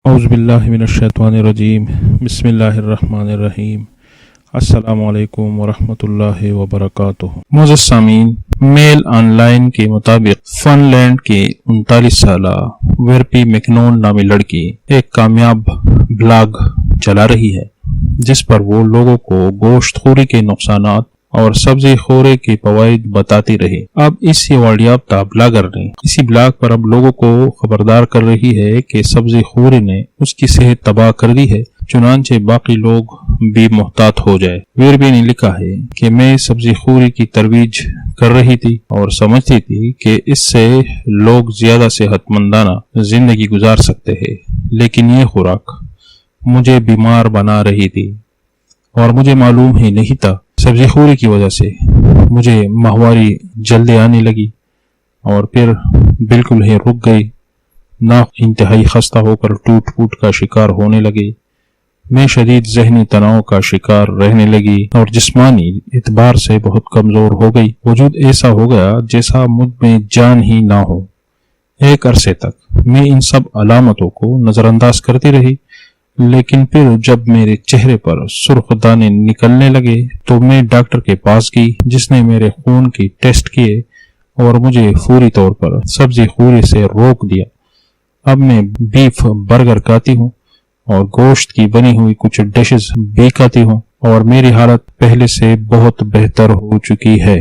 اعوذ باللہ من الشیطان الرجیم بسم اللہ الرحمن الرحیم السلام علیکم ورحمۃ اللہ وبرکاتہ۔ معزز سامعین، میل آن لائن کے مطابق فن لینڈ کی 39 سالہ ویرپی میکنون نامی لڑکی ایک کامیاب بلاگ چلا رہی ہے جس پر وہ لوگوں کو گوشت خوری کے نقصانات اور سبزی خوری کے فوائد بتاتی رہی۔ اب اس ایوارڈ یافتہ بلاگر نے اسی بلاگ پر اب لوگوں کو خبردار کر رہی ہے کہ سبزی خوری نے اس کی صحت تباہ کر دی ہے، چنانچہ باقی لوگ بھی محتاط ہو جائے۔ ویربی نے لکھا ہے کہ میں سبزی خوری کی ترویج کر رہی تھی اور سمجھتی تھی کہ اس سے لوگ زیادہ صحت مندانہ زندگی گزار سکتے ہیں، لیکن یہ خوراک مجھے بیمار بنا رہی تھی اور مجھے معلوم ہی نہیں تھا۔ سبزی خوری کی وجہ سے مجھے ماہواری جلدی آنے لگی اور پھر بالکل ہی رک گئی، ناک انتہائی خستہ ہو کر ٹوٹ پھوٹ کا شکار ہونے لگی، میں شدید ذہنی تناؤ کا شکار رہنے لگی اور جسمانی اعتبار سے بہت کمزور ہو گئی۔ وجود ایسا ہو گیا جیسا مجھ میں جان ہی نہ ہو۔ ایک عرصے تک میں ان سب علامتوں کو نظر انداز کرتی رہی، لیکن پھر جب میرے چہرے پر سرخ دانے نکلنے لگے تو میں ڈاکٹر کے پاس گئی، جس نے میرے خون کی ٹیسٹ کیے اور مجھے فوری طور پر سبزی خوری سے روک دیا۔ اب میں بیف برگر کھاتی ہوں اور گوشت کی بنی ہوئی کچھ ڈشز بھی کھاتی ہوں اور میری حالت پہلے سے بہت بہتر ہو چکی ہے۔